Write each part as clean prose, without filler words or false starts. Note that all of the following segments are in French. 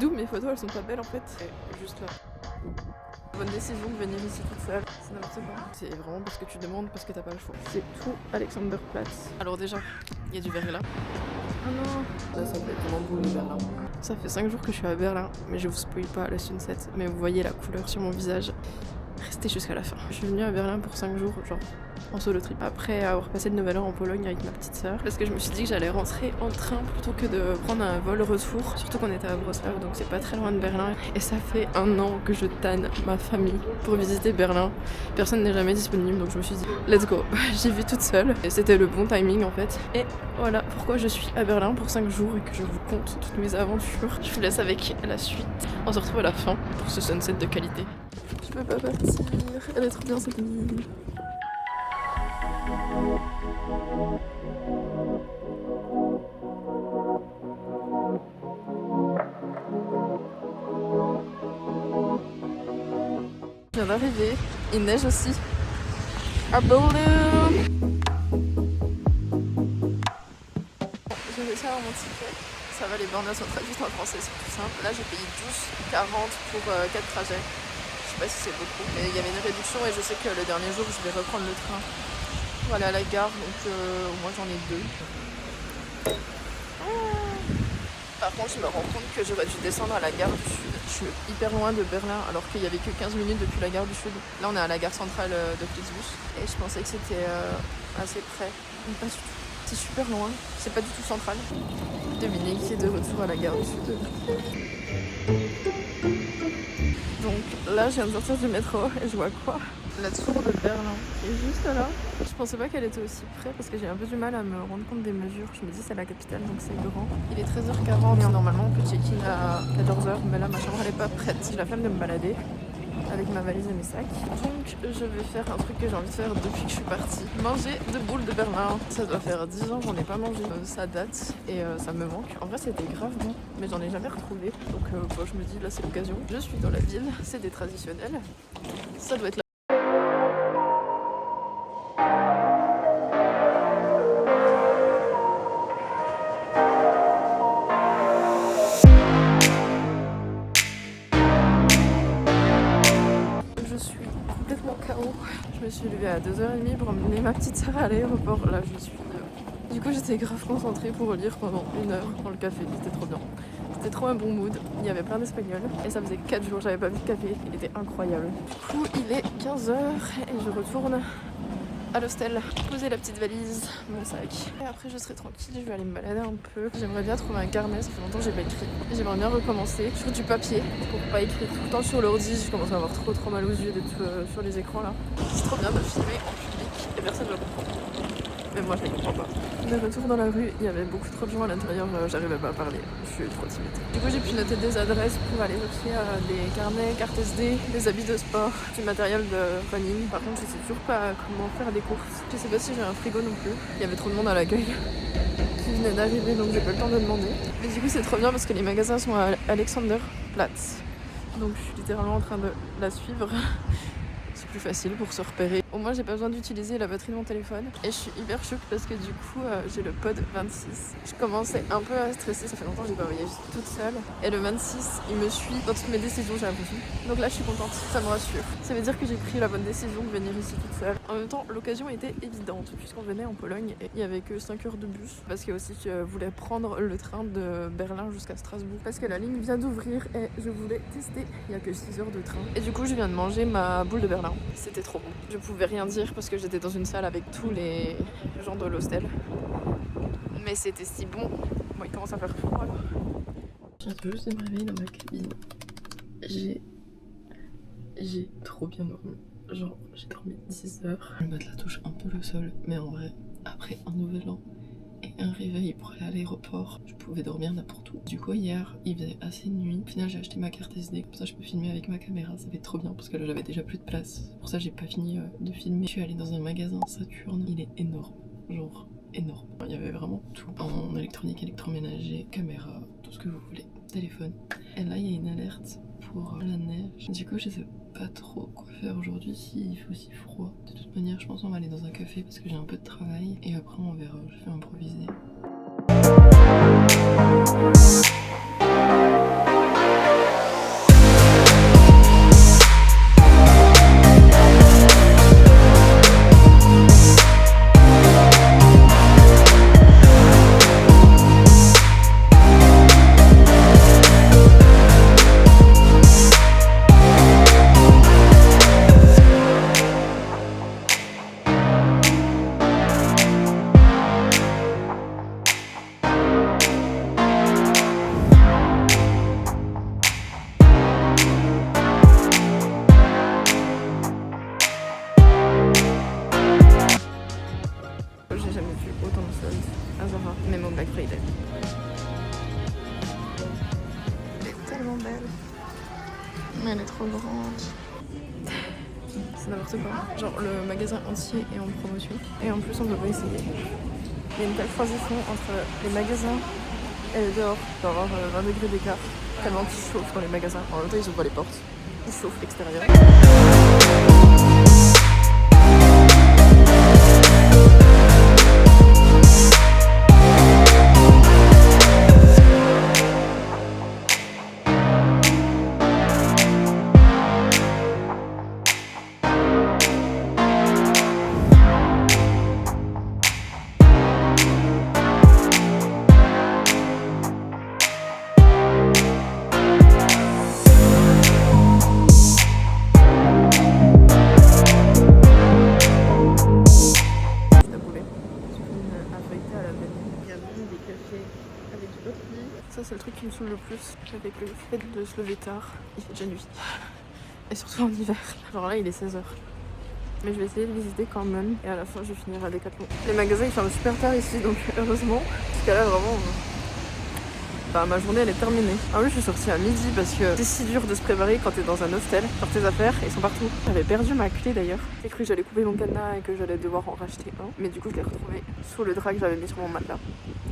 D'où mes photos, elles sont pas belles en fait. Juste là. Bonne décision de venir ici toute seule, c'est n'importe quoi. C'est vraiment parce que tu demandes, parce que t'as pas le choix. C'est tout Alexanderplatz. Alors déjà, il y a du verre là. Ah non. Là, ça fait vraiment beau le Berlin. Ça fait 5 jours que je suis à Berlin, mais je vous spoil pas le sunset. Mais vous voyez la couleur sur mon visage. Restez jusqu'à la fin. Je suis venue à Berlin pour 5 jours, genre en solo trip. Après avoir passé le nouvel an en Pologne avec ma petite sœur. Parce que je me suis dit que j'allais rentrer en train plutôt que de prendre un vol retour. Surtout qu'on était à Wrocław, donc c'est pas très loin de Berlin. Et ça fait 1 an que je tanne ma famille pour visiter Berlin. Personne n'est jamais disponible, donc je me suis dit let's go. J'y vais toute seule. Et c'était le bon timing en fait. Et voilà pourquoi je suis à Berlin pour 5 jours et que je vous conte toutes mes aventures. Je vous laisse avec la suite. On se retrouve à la fin pour ce sunset de qualité. Je peux pas partir, elle est trop bien cette ville. Je viens d'arriver, il neige aussi. À Berlin. J'ai réussi à avoir mon ticket. Ça va, les bornes sont traduites en français, c'est plus simple. Là j'ai payé 12,40 pour 4 trajets. Je sais pas si c'est beaucoup, mais il y avait une réduction et je sais que le dernier jour je vais reprendre le train pour aller à la gare, donc moi j'en ai 2. Par contre je me rends compte que j'aurais dû descendre à la gare du Sud. Je suis hyper loin de Berlin alors qu'il y avait que 15 minutes depuis la gare du Sud. Là on est à la gare centrale de Flixbus et je pensais que c'était assez près. Mais pas du tout. C'est super loin, c'est pas du tout central. Dominique qui est de retour à la gare du Sud. Donc là je viens de sortir du métro et je vois quoi? La tour de Berlin qui est juste là. Je pensais pas qu'elle était aussi près parce que j'ai un peu du mal à me rendre compte des mesures. Je me dis c'est la capitale donc c'est grand. Il est 13h40 et normalement on peut check-in à 14h mais là ma chambre elle est pas prête. J'ai la flemme de me balader avec ma valise et mes sacs. Donc je vais faire un truc que j'ai envie de faire depuis que je suis partie. Manger de boules de Berlin. Ça doit faire 10 ans j'en ai pas mangé. Ça date et ça me manque. En vrai c'était grave bon mais j'en ai jamais retrouvé. Donc bon, je me dis là c'est l'occasion. Je suis dans la ville, c'est des traditionnels. Ça doit être là. Je me suis levée à 2h30 pour emmener ma petite sœur à l'aéroport. Là, je suis... Du coup, j'étais grave concentrée pour lire pendant 1 heure dans le café. C'était trop bien. C'était trop un bon mood. Il y avait plein d'espagnols. Et ça faisait 4 jours, j'avais pas vu de café. Il était incroyable. Du coup, il est 15h et je retourne à l'hostel, poser la petite valise, mon sac. Et après je serai tranquille, je vais aller me balader un peu. J'aimerais bien trouver un carnet, ça fait longtemps que j'ai pas écrit. J'aimerais bien recommencer sur du papier pour pas écrire tout le temps sur l'ordi. Je commence à avoir trop mal aux yeux d'être sur les écrans là. C'est trop bien de filmer en public et personne ne le comprend. Mais moi je ne comprends pas. De retour dans la rue, il y avait beaucoup trop de gens à l'intérieur, j'arrivais pas à parler, je suis trop timide. Du coup j'ai pu noter des adresses pour aller chercher des carnets, cartes SD, des habits de sport, du matériel de running. Par contre je sais toujours pas comment faire des courses. Je sais pas si j'ai un frigo non plus. Il y avait trop de monde à l'accueil qui venait d'arriver donc j'ai pas le temps de demander. Mais du coup c'est trop bien parce que les magasins sont à Alexanderplatz. Donc je suis littéralement en train de la suivre. C'est plus facile pour se repérer. Au moins j'ai pas besoin d'utiliser la batterie de mon téléphone. Et je suis hyper choquée parce que du coup j'ai le pod 26. Je commençais un peu à stresser, ça fait longtemps que j'ai pas voyagé toute seule. Et le 26 il me suit dans toutes mes décisions j'ai l'impression. Donc là je suis contente, ça me rassure. Ça veut dire que j'ai pris la bonne décision de venir ici toute seule. En même temps l'occasion était évidente puisqu'on venait en Pologne et il y avait que 5 heures de bus. Parce qu'il y a aussi je voulais prendre le train de Berlin jusqu'à Strasbourg. Parce que la ligne vient d'ouvrir et je voulais tester. Il y a que 6 heures de train. Et du coup je viens de manger ma boule de Berlin. C'était trop bon. Je pouvais rien dire parce que j'étais dans une salle avec tous les gens de l'hostel. Mais c'était si bon. Bon, il commence à faire froid là. Je viens tout juste de me réveiller dans ma cabine. J'ai trop bien dormi. Genre, j'ai dormi 10 heures. Le matelas touche un peu le sol, mais en vrai, après un nouvel an et un réveil pour aller à l'aéroport, je pouvais dormir n'importe où. Du coup hier, il faisait assez nuit. Au final j'ai acheté ma carte SD, comme ça je peux filmer avec ma caméra, ça fait trop bien parce que là j'avais déjà plus de place. Pour ça j'ai pas fini de filmer. Je suis allée dans un magasin Saturn, il est énorme, genre énorme. Il y avait vraiment tout, en électronique, électroménager, caméra, tout ce que vous voulez, téléphone. Et là il y a une alerte pour la neige. Du coup je sais pas trop quoi faire aujourd'hui s'il fait aussi froid. De toute manière je pense qu'on va aller dans un café parce que j'ai un peu de travail et après on verra, je vais improviser. tellement belle. Mais elle est trop grande. C'est n'importe quoi. Genre le magasin entier est en promotion. Et en plus on devrait essayer. Il y a une telle transition entre les magasins et dehors. Il doit y avoir 20 degrés d'écart. Tellement qu'ils chauffent dans les magasins. En même temps ils ouvrent les portes. Ils chauffent l'extérieur. Ça c'est le truc qui me saoule le plus avec le fait de se lever tard. Il fait déjà nuit. Et surtout en hiver. Genre là il est 16h. Mais je vais essayer de visiter quand même. Et à la fin je vais finir à Decathlon. Les magasins ils ferment super tard ici donc heureusement. Parce que là vraiment... Bah, ma journée elle est terminée. Ah oui je suis sortie à midi parce que c'est si dur de se préparer quand t'es dans un hostel. Genre tes affaires ils sont partout. J'avais perdu ma clé d'ailleurs. J'ai cru que j'allais couper mon cadenas et que j'allais devoir en racheter un. Mais du coup je l'ai retrouvé sous le drap que j'avais mis sur mon matelas.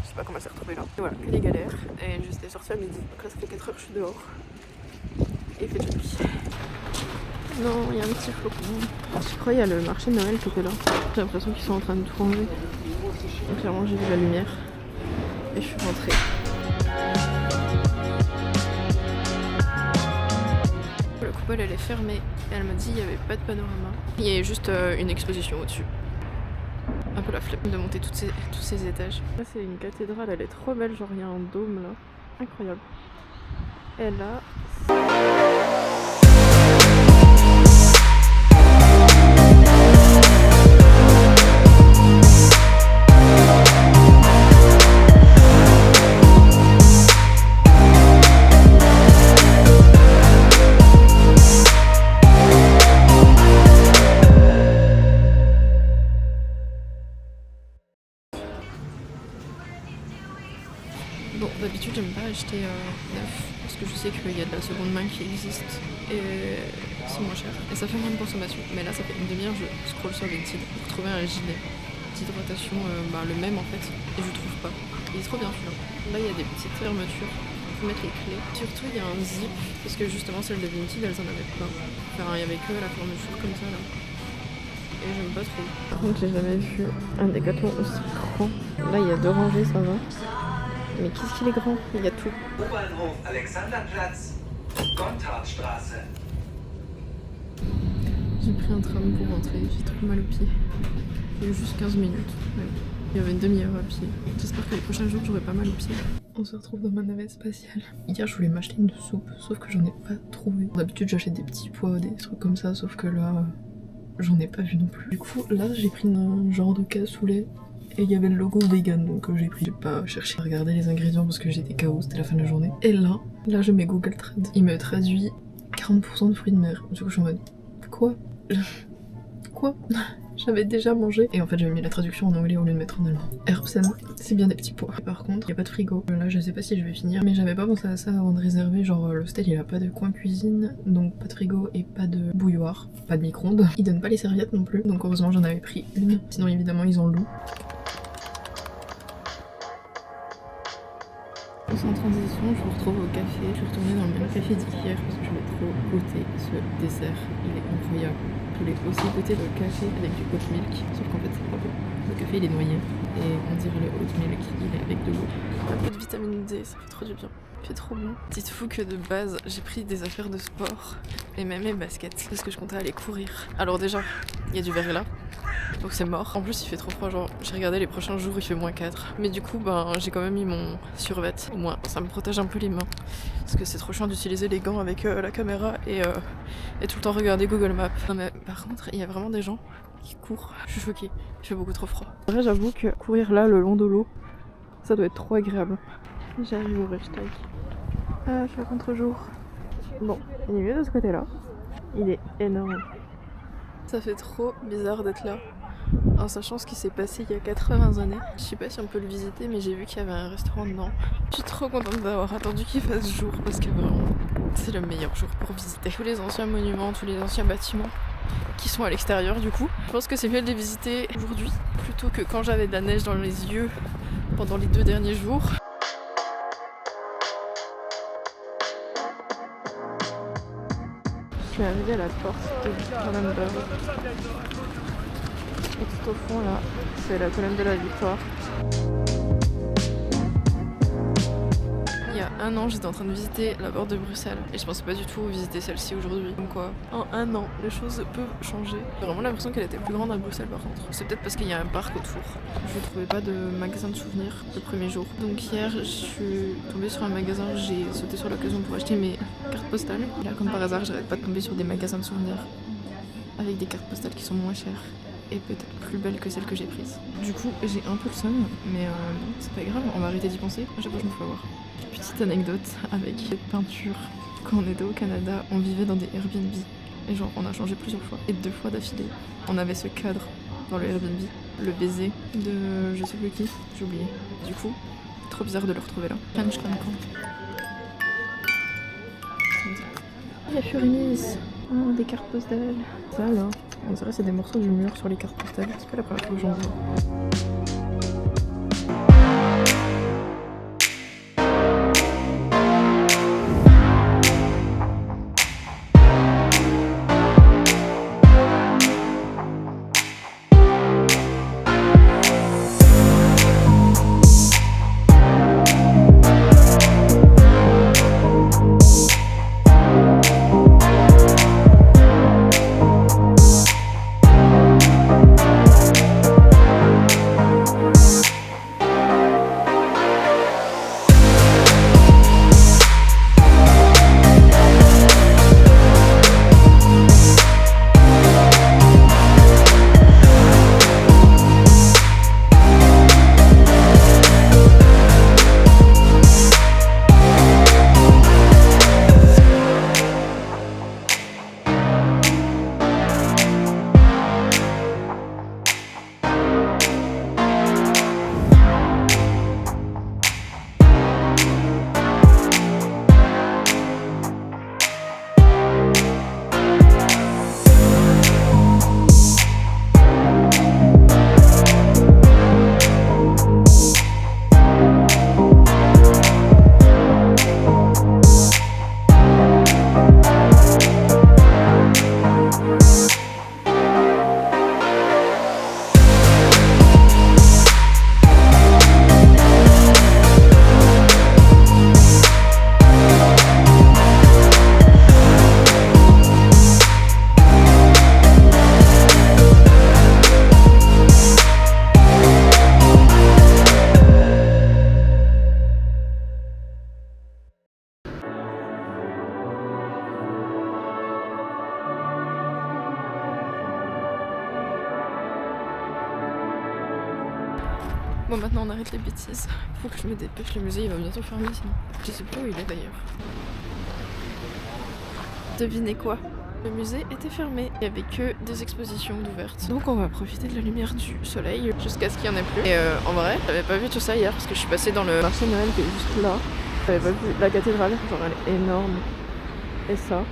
Je sais pas comment elle s'est retrouvée là. Et voilà, que des galères. Et j'étais sortie à midi. Donc là ça fait 4h que je suis dehors. Et il fait déjà nuit. Non, il y a un petit flocon. Je crois qu'il y a le marché de Noël qui était là. J'ai l'impression qu'ils sont en train de tout enlever. Donc clairement j'ai vu la lumière. Et je suis rentrée. La coupole elle est fermée et elle m'a dit qu'il n'y avait pas de panorama. Il y a juste une exposition au-dessus. Un peu la flemme de monter tous ces étages. Là c'est une cathédrale, elle est trop belle, genre il y a un dôme là. Incroyable. Et là... Bon, d'habitude j'aime pas acheter neuf parce que je sais qu'il y a de la seconde main qui existe et c'est moins cher et ça fait moins de consommation. Mais là ça fait une demi-heure je scroll sur Vinted pour trouver un gilet d'hydratation le même en fait et je trouve pas. Il est trop bien celui-là. Là il y a des petites fermetures pour mettre les clés. Surtout il y a un zip parce que justement celles de Vinted elles en avaient pas. Enfin il y avait que la fermeture comme ça là. Et j'aime pas trop. Par contre j'ai jamais vu un Decathlon aussi grand. Là il y a 2 rangées ça va. Mais qu'est-ce qu'il est grand, il y a tout. U-Bahnhof Alexanderplatz, Gotthardstraße. J'ai pris un tram pour rentrer, j'ai trop mal au pied. Il y a eu juste 15 minutes. Ouais. Il y avait une demi-heure à pied. J'espère que les prochains jours j'aurai pas mal au pied. On se retrouve dans ma navette spatiale. Hier je voulais m'acheter une soupe, sauf que j'en ai pas trouvé. D'habitude j'achète des petits pois, des trucs comme ça, sauf que là j'en ai pas vu non plus. Du coup là j'ai pris un genre de cassoulet. Et il y avait le logo vegan donc j'ai pris. J'ai pas cherché à regarder les ingrédients parce que j'étais KO, c'était la fin de la journée. Et là je mets Google Trad. Il me traduit 40% de fruits de mer. Du coup je suis en mode quoi? Quoi? J'avais déjà mangé. Et en fait j'avais mis la traduction en anglais au lieu de mettre en allemand. Erbsen, c'est bien des petits pois. Par contre, il y a pas de frigo. Là je sais pas si je vais finir. Mais j'avais pas pensé à ça avant de réserver. Genre l'hostel il a pas de coin cuisine. Donc pas de frigo et pas de bouilloire. Pas de micro-ondes. Ils donnent pas les serviettes non plus. Donc heureusement j'en avais pris une. Sinon évidemment ils en louent. Sans transition, je vous retrouve au café. Je suis retournée dans le même café d'hier parce que je voulais trop goûter ce dessert. Il est incroyable. Je voulais aussi goûter le café avec du oat milk, sauf qu'en fait c'est pas bon. Le café il est noyé et on dirait le oat milk il est avec de l'eau. Un peu de vitamine D, ça fait trop du bien. C'est trop bon. Dites-vous que de base j'ai pris des affaires de sport et même mes baskets parce que je comptais aller courir. Alors déjà il y a du verglas. Donc c'est mort. En plus il fait trop froid, genre j'ai regardé les prochains jours il fait -4. Mais du coup j'ai quand même mis mon survêt. Au moins ça me protège un peu les mains. Parce que c'est trop chiant d'utiliser les gants avec la caméra et tout le temps regarder Google Maps. Non mais par contre il y a vraiment des gens qui courent. Je suis choquée, il fait beaucoup trop froid. En vrai j'avoue que courir là le long de l'eau, ça doit être trop agréable. J'arrive au Reichstag. Ah je suis à contre-jour. Bon, il est mieux de ce côté là. Il est énorme. Ça fait trop bizarre d'être là. En sachant ce qui s'est passé il y a 80 années. Je sais pas si on peut le visiter mais j'ai vu qu'il y avait un restaurant dedans. Je suis trop contente d'avoir attendu qu'il fasse jour parce que vraiment C'est le meilleur jour pour visiter tous les anciens monuments, tous les anciens bâtiments qui sont à l'extérieur du coup. Je pense que c'est mieux de les visiter aujourd'hui plutôt que quand j'avais de la neige dans les yeux pendant les 2 derniers jours. Je suis arrivée à la porte de Cronenberg. Et tout au fond là, c'est la colonne de la Victoire. Il y a 1 an, j'étais en train de visiter la porte de Bruxelles et je pensais pas du tout visiter celle-ci aujourd'hui. Comme quoi, en 1 an, les choses peuvent changer. J'ai vraiment l'impression qu'elle était plus grande à Bruxelles par contre. C'est peut-être parce qu'il y a un parc autour. Je trouvais pas de magasin de souvenirs le premier jour. Donc hier, je suis tombée sur un magasin, j'ai sauté sur l'occasion pour acheter mes cartes postales. Et là, comme par hasard, j'arrête pas de tomber sur des magasins de souvenirs avec des cartes postales qui sont moins chères et peut-être plus belles que celles que j'ai prises. Du coup, j'ai un peu le seum, mais c'est pas grave, on va arrêter d'y penser. À chaque fois, je me fais avoir. Petite anecdote avec cette peinture. Quand on était au Canada, on vivait dans des Airbnb. Et genre, on a changé plusieurs fois. Et 2 fois d'affilée, on avait ce cadre dans le Airbnb. Le baiser de je sais plus qui, j'ai oublié. Du coup, trop bizarre de le retrouver là. Il y a Furimis. Oh, des cartes postales. Ça là, on dirait c'est des morceaux du mur sur les cartes postales. C'est pas la première fois que j'en vois. Bon, maintenant on arrête les bêtises. Faut que je me dépêche, le musée il va bientôt fermer sinon. Je sais pas où il est d'ailleurs. Devinez quoi? Le musée était fermé, il n'y avait que des expositions d'ouvertes. Donc on va profiter de la lumière du soleil jusqu'à ce qu'il n'y en ait plus. Et en vrai, j'avais pas vu tout ça hier parce que je suis passée dans le marché de Noël qui est juste là. J'avais pas vu la cathédrale, genre elle est énorme. Et ça,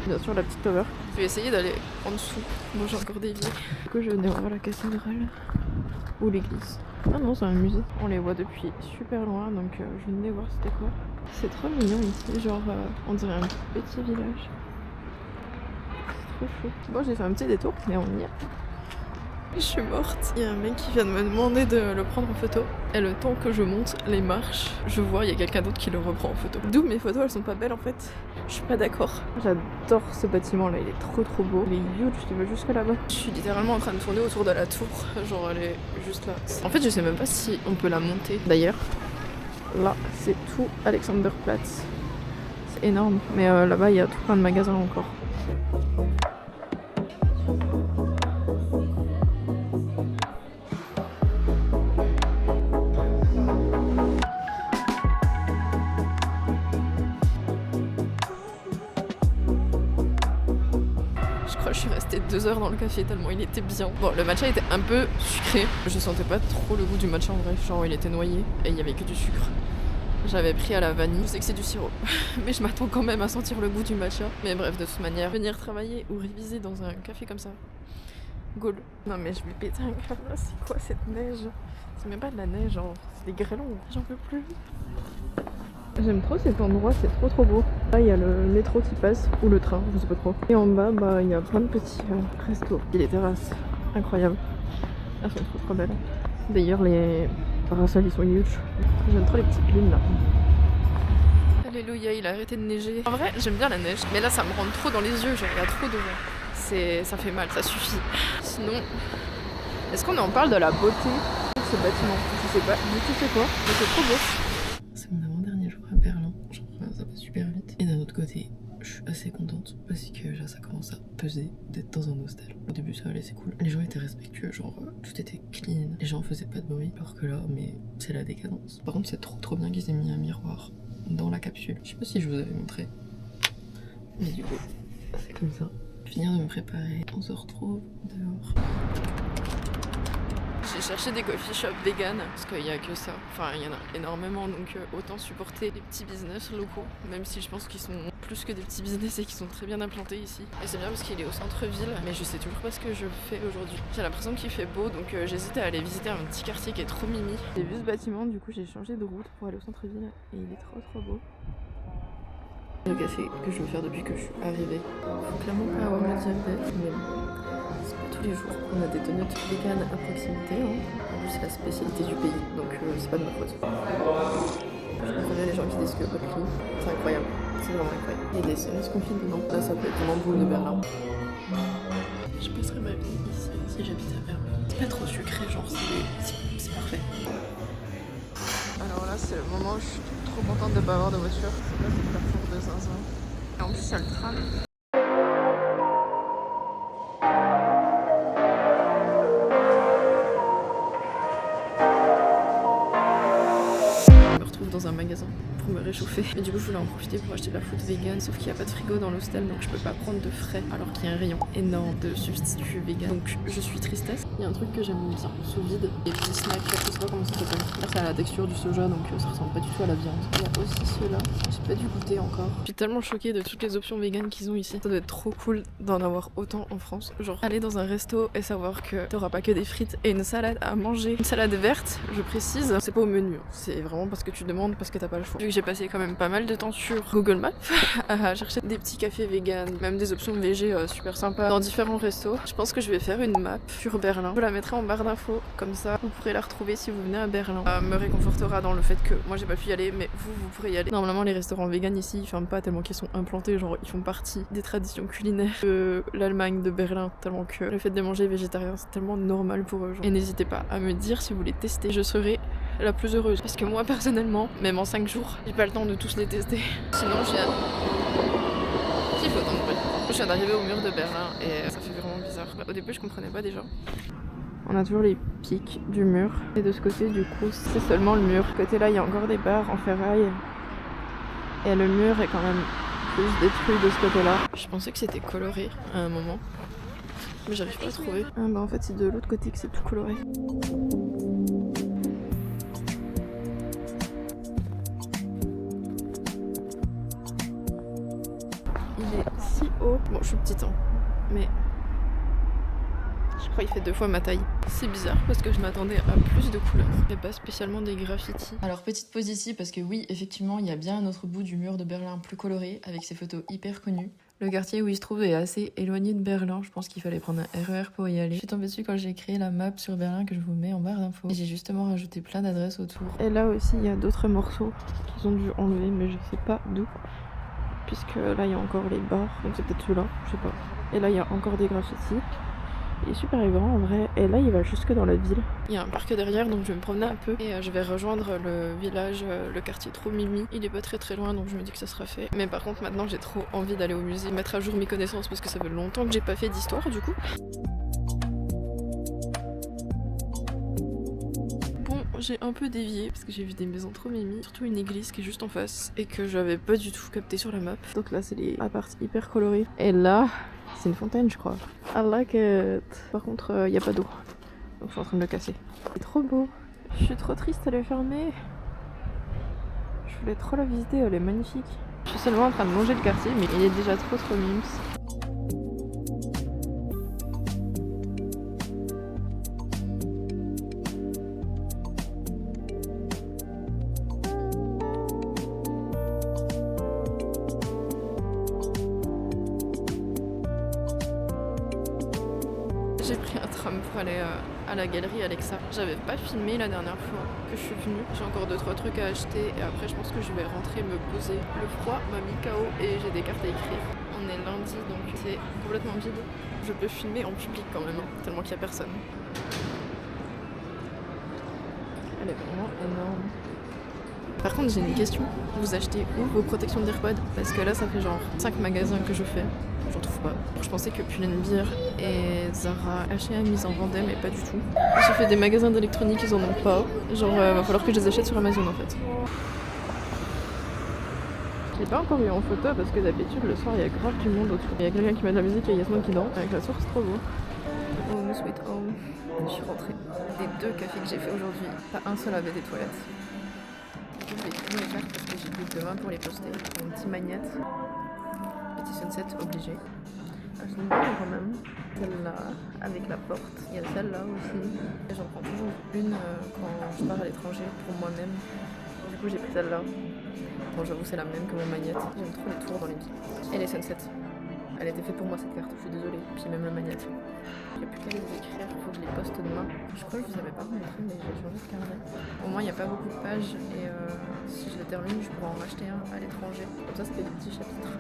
bien sûr la petite tower. Je vais essayer d'aller en dessous. Bon, j'ai encore des vies. Du coup je venais voir la cathédrale ou l'église. Ah non, c'est un musée. On les voit depuis super loin, donc je venais voir c'était quoi. C'est trop mignon ici, genre on dirait un petit village. C'est trop chou. Bon, j'ai fait un petit détour, mais on y est. Je suis morte. Il y a un mec qui vient de me demander de le prendre en photo. Et le temps que je monte les marches, je vois il y a quelqu'un d'autre qui le reprend en photo. D'où mes photos, elles sont pas belles en fait. Je suis pas d'accord. J'adore ce bâtiment là, il est trop beau. Il est huge, il va jusque là-bas. Je suis littéralement en train de tourner autour de la tour. Genre elle est juste là. En fait je sais même pas si on peut la monter. D'ailleurs, là c'est tout Alexanderplatz. C'est énorme. Mais là-bas il y a tout plein de magasins encore. Je suis restée 2 heures dans le café tellement il était bien. Bon, le matcha était un peu sucré. Je sentais pas trop le goût du matcha en vrai. Genre il était noyé et il y avait que du sucre. J'avais pris à la vanille. Je sais que c'est du sirop, mais je m'attends quand même à sentir le goût du matcha. Mais bref, de toute manière, venir travailler ou réviser dans un café comme ça, goal. Non mais je vais péter un câble là, c'est quoi cette neige? C'est même pas de la neige, genre, c'est des grêlons, j'en peux plus. J'aime trop cet endroit, c'est trop beau. Là il y a le métro qui passe, ou le train, je sais pas trop. Et en bas, bah il y a plein de petits restos. Et les terrasses, incroyable. Elles sont trop belles. D'ailleurs les parasols ils sont huge. J'aime trop les petites lunes là. Alléluia, il a arrêté de neiger. En vrai, j'aime bien la neige, mais là ça me rentre trop dans les yeux, genre il y a trop de vent. Ça fait mal, ça suffit. Sinon, est-ce qu'on en parle de la beauté de ce bâtiment? Je sais pas du tout c'est quoi, mais c'est trop beau. C'est mon avant-dernier jour à Berlin, genre ça va super vite. Et d'un autre côté, je suis assez contente parce que là, ça commence à peser d'être dans un hostel. Au début ça allait, c'est cool. Les gens étaient respectueux, genre tout était clean, les gens faisaient pas de bruit. Alors que là, mais c'est la décadence. Par contre c'est trop bien qu'ils aient mis un miroir dans la capsule. Je sais pas si je vous avais montré. Mais du coup, c'est comme ça. Finir de me préparer, on se retrouve dehors. J'ai cherché des coffee shops vegan parce qu'il n'y a que ça. Enfin, il y en a énormément, donc autant supporter les petits business locaux, même si je pense qu'ils sont plus que des petits business et qu'ils sont très bien implantés ici. Et c'est bien parce qu'il est au centre-ville, mais je sais toujours pas ce que je fais aujourd'hui. J'ai l'impression qu'il fait beau, donc j'hésite à aller visiter un petit quartier qui est trop mimi. J'ai vu ce bâtiment, du coup j'ai changé de route pour aller au centre-ville et il est trop beau. Le café que je veux faire depuis que je suis arrivée. Faut clairement pas avoir le diabète, mais c'est pas tous les jours qu'on a des donuts vegan à proximité. Hein. En plus, c'est la spécialité du pays, donc c'est pas de ma faute. Je comprends les gens qui disent que pas clean. C'est incroyable, c'est vraiment incroyable. Il y a des cerises confites dedans. Là, ça peut être vraiment boule de Berlin. Je passerai ma vie ici si j'habite à Berlin. C'est pas trop sucré, genre c'est parfait. Alors là, c'est le moment où je suis trop contente de pas avoir de voiture. C'est pas cette parcours de zinzin. Et en plus, il y a le tram. Je me retrouve dans un magasin pour me réchauffer. Et du coup, je voulais en profiter pour acheter de la food vegan. Sauf qu'il n'y a pas de frigo dans l'hostel, donc je peux pas prendre de frais. Alors qu'il y a un rayon énorme de substituts vegan. Donc je suis tristesse. Il y a un truc que j'aime bien, sous vide. Et petits snacks, je sais pas comment ça s'appelle. Là, ça a la texture du soja, donc ça ressemble pas du tout à la viande. Il y a aussi ceux-là. J'ai pas dû goûter encore. Je suis tellement choquée de toutes les options vegan qu'ils ont ici. Ça doit être trop cool d'en avoir autant en France. Genre, aller dans un resto et savoir que t'auras pas que des frites et une salade à manger. Une salade verte, je précise, c'est pas au menu. C'est vraiment parce que tu demandes, parce que t'as pas le choix. Vu que j'ai passé quand même pas mal de temps sur Google Maps à chercher des petits cafés vegan, même des options VG super sympas dans différents restos. Je pense que je vais faire une map sur Berlin. Je la mettrai en barre d'infos, comme ça vous pourrez la retrouver si vous venez à Berlin. Ça me réconfortera dans le fait que moi j'ai pas pu y aller, mais vous pourrez y aller. Normalement les restaurants vegan ici ils ferment pas tellement qu'ils sont implantés, genre ils font partie des traditions culinaires de l'Allemagne, de Berlin, tellement que le fait de manger végétarien c'est tellement normal pour eux. Genre. Et n'hésitez pas à me dire si vous voulez tester, je serai la plus heureuse. Parce que moi personnellement, même en 5 jours, j'ai pas le temps de tous les tester. Sinon j'ai qu'il faut dans le bruit. Je viens d'arriver au mur de Berlin et ça fait vraiment bizarre. Au début je comprenais pas déjà. On a toujours les pics du mur. Et de ce côté du coup c'est seulement le mur. De ce côté là il y a encore des barres en ferraille. Et le mur est quand même plus détruit de ce côté là. Je pensais que c'était coloré à un moment. Mais j'arrive pas à trouver. Ah bah en fait c'est de l'autre côté que c'est tout coloré. Il est si haut. Bon, je suis petite, hein, mais je crois qu'il fait 2 fois ma taille. C'est bizarre parce que je m'attendais à plus de couleurs et pas spécialement des graffitis. Alors petite pause ici parce que oui, effectivement, il y a bien un autre bout du mur de Berlin plus coloré avec ses photos hyper connues. Le quartier où il se trouve est assez éloigné de Berlin. Je pense qu'il fallait prendre un RER pour y aller. Je suis tombée dessus quand j'ai créé la map sur Berlin que je vous mets en barre d'infos. Et j'ai justement rajouté plein d'adresses autour. Et là aussi, il y a d'autres morceaux qu'ils ont dû enlever, mais je sais pas d'où. Puisque là, il y a encore les barres. Donc c'est peut-être ceux-là, je sais pas. Et là, il y a encore des graffitis. Il est super grand en vrai, et là il va jusque dans la ville. Il y a un parc derrière donc je vais me promener un peu et je vais rejoindre le village, le quartier trop mimi. Il est pas très loin donc je me dis que ça sera fait. Mais par contre maintenant j'ai trop envie d'aller au musée, mettre à jour mes connaissances parce que ça fait longtemps que j'ai pas fait d'histoire du coup. Bon, j'ai un peu dévié parce que j'ai vu des maisons trop mimi, surtout une église qui est juste en face et que j'avais pas du tout capté sur la map. Donc là c'est les apparts hyper colorés. Et là... c'est une fontaine je crois. I like it. Par contre y a pas d'eau. Donc je suis en train de le casser. C'est trop beau. Je suis trop triste à le fermer. Je Je voulais trop la visiter, elle est magnifique. Je suis seulement en train de longer le quartier, mais il est déjà trop mimes. J'ai pris un tram pour aller à la galerie Alexa. J'avais pas filmé la dernière fois que je suis venue. J'ai encore 2-3 trucs à acheter et après je pense que je vais rentrer me poser. Le froid m'a mis KO et j'ai des cartes à écrire. On est lundi donc c'est complètement vide. Je peux filmer en public quand même, hein, tellement qu'il y a personne. Elle est vraiment énorme. Par contre j'ai une question. Vous achetez où vos protections d'AirPods? Parce que là ça fait genre 5 magasins que je fais. J'en trouve pas. Je pensais que Pull&Bear et Zara, H&M ils en vendaient mais pas du tout. J'ai fait des magasins d'électronique, ils en ont pas. Genre va falloir que je les achète sur Amazon en fait. Je l'ai pas encore eu en photo parce que d'habitude le soir il y a grave du monde autour. Il y a quelqu'un qui met de la musique et Yasmin qui danse avec la source, trop beau. Home sweet home. Je suis rentrée. Des 2 cafés que j'ai fait aujourd'hui, pas un seul avait des toilettes. Du coup je vais tout les faire parce que j'ai plus demain pour les poster. Une petite magnette. Petit sunset obligé. Elles sont bonnes quand même. Celle-là avec la porte. Il y a celle-là aussi. J'en prends toujours une quand je pars à l'étranger pour moi-même. Du coup j'ai pris celle-là. Bon j'avoue c'est la même que mon magnette. J'aime trop les tours dans les billes. Et les sunsets. Elle était faite pour moi cette carte, je suis désolée. Puis même le magnette. J'ai plus qu'à les écrire, il faut que je les poste demain. Je crois que je vous avais pas montré mais j'ai changé de carnet. Au moins il n'y a pas beaucoup de pages et si je les termine je pourrais en racheter un à l'étranger. Comme ça fait des petits chapitres.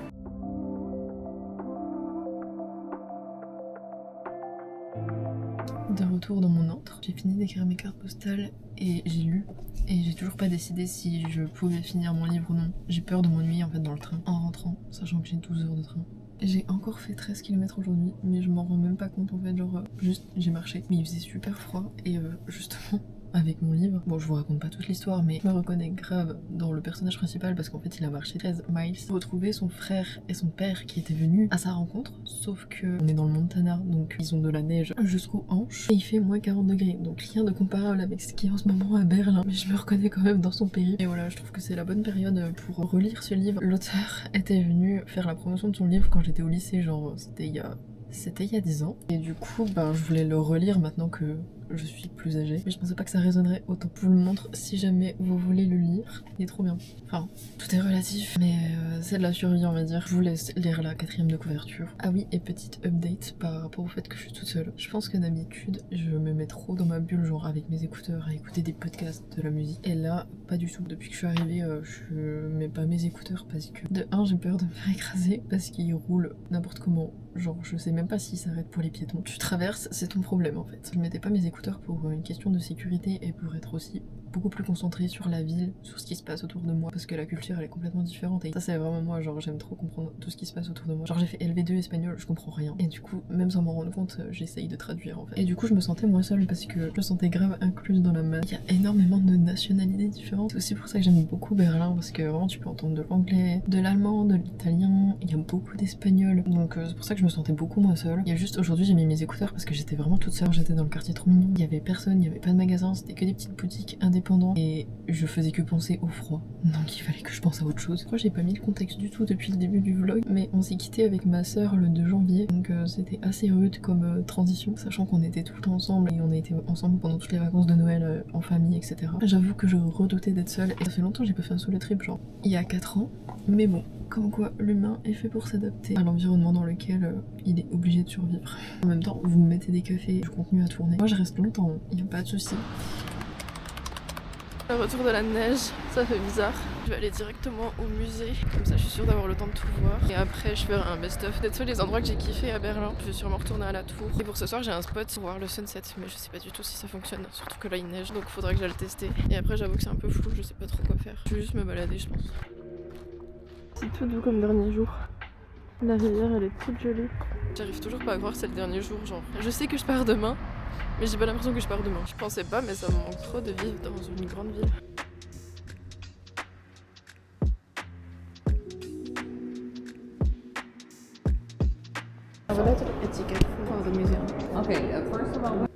De retour dans mon antre, j'ai fini d'écrire mes cartes postales et j'ai lu. Et j'ai toujours pas décidé si je pouvais finir mon livre ou non. J'ai peur de m'ennuyer en fait dans le train en rentrant, sachant que j'ai 12 heures de train. J'ai encore fait 13 km aujourd'hui, mais je m'en rends même pas compte en fait, genre juste j'ai marché. Mais il faisait super froid et justement avec mon livre, bon je vous raconte pas toute l'histoire mais je me reconnais grave dans le personnage principal parce qu'en fait il a marché 13 miles pour retrouver son frère et son père qui étaient venus à sa rencontre, sauf que on est dans le Montana donc ils ont de la neige jusqu'aux hanches et il fait moins 40 degrés donc rien de comparable avec ce qui est en ce moment à Berlin, mais je me reconnais quand même dans son périple. Et voilà, je trouve que c'est la bonne période pour relire ce livre. L'auteur était venu faire la promotion de son livre quand j'étais au lycée, genre c'était il y a 10 ans. Et du coup, je voulais le relire maintenant que je suis plus âgée. Mais je pensais pas que ça résonnerait autant. Je vous le montre si jamais vous voulez le lire. Il est trop bien. Enfin, tout est relatif, mais c'est de la survie on va dire. Je vous laisse lire la 4e de couverture. Ah oui, et petite update par rapport au fait que je suis toute seule. Je pense que d'habitude, je me mets trop dans ma bulle, genre avec mes écouteurs, à écouter des podcasts, de la musique. Et là, pas du tout. Depuis que je suis arrivée, je mets pas mes écouteurs parce que de 1, j'ai peur de me faire écraser parce qu'ils roulent n'importe comment. Genre, je sais même pas s'ils s'arrêtent pour les piétons. Tu traverses, c'est ton problème en fait. Je mettais pas mes écouteurs pour une question de sécurité et pour être aussi beaucoup plus concentrée sur la ville, sur ce qui se passe autour de moi, parce que la culture elle est complètement différente et ça c'est vraiment moi, genre j'aime trop comprendre tout ce qui se passe autour de moi. Genre j'ai fait LV2 espagnol, je comprends rien et du coup même sans m'en rendre compte j'essaye de traduire en fait. Et du coup je me sentais moins seule parce que je me sentais grave incluse dans la masse. Il y a énormément de nationalités différentes, c'est aussi pour ça que j'aime beaucoup Berlin parce que vraiment tu peux entendre de l'anglais, de l'allemand, de l'italien, il y a beaucoup d'espagnol, donc c'est pour ça que je me sentais beaucoup moins seule. Il y a juste aujourd'hui j'ai mis mes écouteurs parce que j'étais vraiment toute seule, j'étais dans le quartier trop mignon, il y avait personne, il y avait pas de magasin, c'était que des petites boutiques indépendantes et je faisais que penser au froid, donc il fallait que je pense à autre chose. Je crois que j'ai pas mis le contexte du tout depuis le début du vlog, mais on s'est quitté avec ma soeur le 2 janvier, donc c'était assez rude comme transition, sachant qu'on était tout le temps ensemble et on a été ensemble pendant toutes les vacances de Noël en famille, etc. J'avoue que je redoutais d'être seule et ça fait longtemps que j'ai pas fait un solo trip, genre il y a 4 ans, mais bon, comme quoi l'humain est fait pour s'adapter à l'environnement dans lequel il est obligé de survivre. En même temps, vous me mettez des cafés, je continue à tourner. Moi je reste longtemps, il n'y a pas de souci. Le retour de la neige, ça fait bizarre. Je vais aller directement au musée, comme ça je suis sûre d'avoir le temps de tout voir. Et après je ferai un best-of des les endroits que j'ai kiffé à Berlin. Je vais sûrement retourner à la tour. Et pour ce soir j'ai un spot pour voir le sunset, mais je sais pas du tout si ça fonctionne. Surtout que là il neige, donc faudra que j'aille le tester. Et après j'avoue que c'est un peu flou, je sais pas trop quoi faire. Je vais juste me balader je pense. C'est tout doux comme dernier jour. La rivière elle est toute jolie. J'arrive toujours pas à croire que c'est le dernier jour, genre. Je sais que je pars demain, mais j'ai pas l'impression que je pars demain. Je pensais pas, mais ça me manque trop de vivre dans une grande ville. I would like to get a ticket for the museum. Okay, first of all,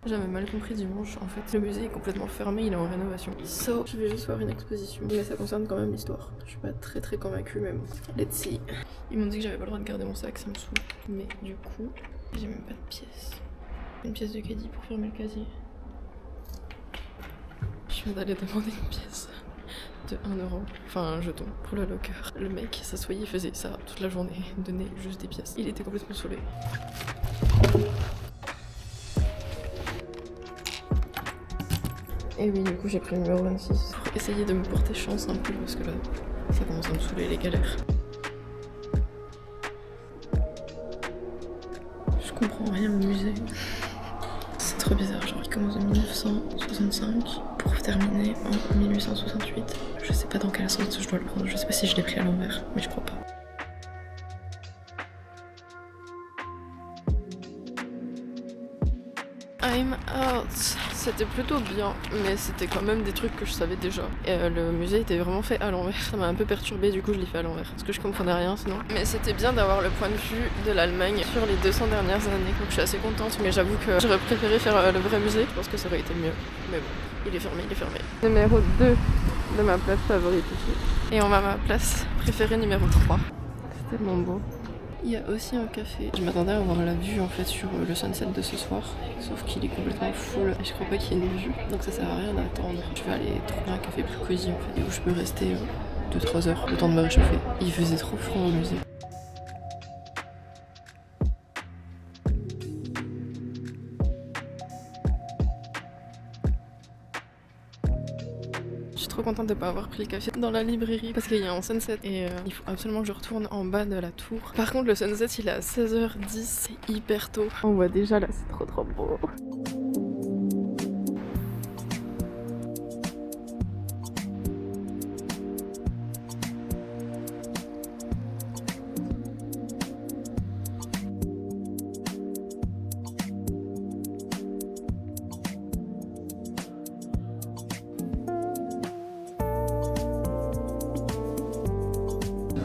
J'avais mal compris dimanche, en fait le musée est complètement fermé, il est en rénovation. So, je vais juste voir une exposition, mais ça concerne quand même l'histoire. Je suis pas très convaincue, mais bon, let's see. Ils m'ont dit que j'avais pas le droit de garder mon sac, ça me saoule. Mais du coup, j'ai même pas de pièce. Une pièce de caddie pour fermer le casier. Je viens d'aller demander une pièce de 1 euro, enfin un jeton pour le locker. Le mec s'assoyait et faisait ça toute la journée, donnait juste des pièces. Il était complètement saoulé. Et oui, du coup j'ai pris le numéro 26 pour essayer de me porter chance un peu parce que là ça commence à me saouler les galères. Je comprends rien au musée. C'est trop bizarre, genre il commence en 1965 pour terminer en 1868. Je sais pas dans quel sens je dois le prendre, je sais pas si je l'ai pris à l'envers, mais je crois pas. I'm out. C'était plutôt bien, mais c'était quand même des trucs que je savais déjà. Et le musée était vraiment fait à l'envers. Ça m'a un peu perturbée, du coup je l'ai fait à l'envers. Parce que je comprenais rien sinon. Mais c'était bien d'avoir le point de vue de l'Allemagne sur les 200 dernières années. Donc je suis assez contente, mais j'avoue que j'aurais préféré faire le vrai musée. Je pense que ça aurait été mieux. Mais bon, il est fermé, il est fermé. Numéro 2 de ma place favorite ici. Et on va à ma place préférée numéro 3. C'est tellement beau. Il y a aussi un café. Je m'attendais à avoir la vue en fait sur le sunset de ce soir, sauf qu'il est complètement full et je crois pas qu'il y ait une vue, donc ça sert à rien d'attendre. Je vais aller trouver un café plus cosy en fait, où je peux rester 2-3 heures, le temps de me réchauffer. Il faisait trop froid au musée. Je suis trop contente de pas avoir pris le café dans la librairie parce qu'il y a un sunset et il faut absolument que je retourne en bas de la tour. Par contre le sunset il est à 16h10, c'est hyper tôt. On voit déjà là, c'est trop beau.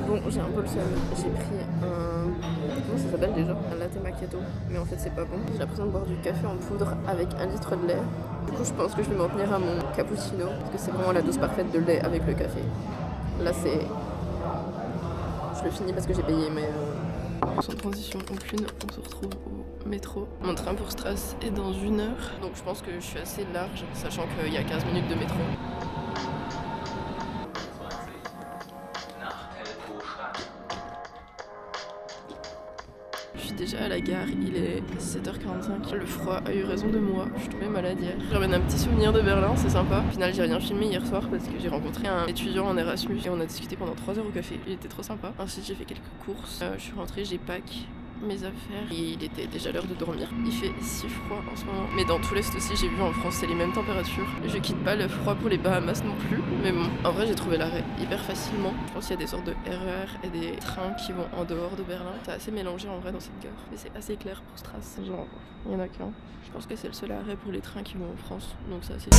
Bon, j'ai un peu le seum. J'ai pris un... Comment ça s'appelle déjà? Un latte macchiato. Mais en fait, c'est pas bon. J'ai l'impression de boire du café en poudre avec 1 litre de lait. Du coup, je pense que je vais m'en tenir à mon cappuccino. Parce que c'est vraiment la dose parfaite de lait avec le café. Là, c'est... Je le finis parce que j'ai payé, mais... Sans transition aucune, on se retrouve au métro. Mon train pour Stras est dans 1 heure. Donc je pense que je suis assez large, sachant qu'il y a 15 minutes de métro. Je suis déjà à la gare, il est 7h45. Le froid a eu raison de moi, je suis tombée malade hier. Je ramène un petit souvenir de Berlin, c'est sympa. Au final, j'ai rien filmé hier soir parce que j'ai rencontré un étudiant en Erasmus et on a discuté pendant 3 heures au café. Il était trop sympa. Ensuite, j'ai fait quelques courses. Je suis rentrée, j'ai pack mes affaires et il était déjà l'heure de dormir. Il fait si froid en ce moment. Mais dans tout l'Est aussi, j'ai vu en France, c'est les mêmes températures. Je quitte pas le froid pour les Bahamas non plus. Mais bon, en vrai, j'ai trouvé l'arrêt hyper facilement. Je pense qu'il y a des sortes de RER et des trains qui vont en dehors de Berlin. C'est assez mélangé en vrai dans cette gare. Mais c'est assez clair pour Stras. Genre, il y en a qu'un. Je pense que c'est le seul arrêt pour les trains qui vont en France. Donc c'est assez...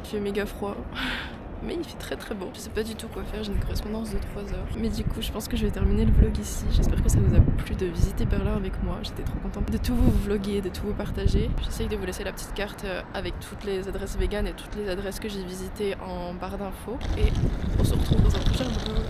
Il fait méga froid, mais il fait très beau. Je sais pas du tout quoi faire, j'ai une correspondance de 3 heures. Mais du coup, je pense que je vais terminer le vlog ici. J'espère que ça vous a plu de visiter Berlin avec moi. J'étais trop contente de tout vous vlogger, de tout vous partager. J'essaye de vous laisser la petite carte avec toutes les adresses véganes et toutes les adresses que j'ai visitées en barre d'infos. Et on se retrouve dans un prochain vlog.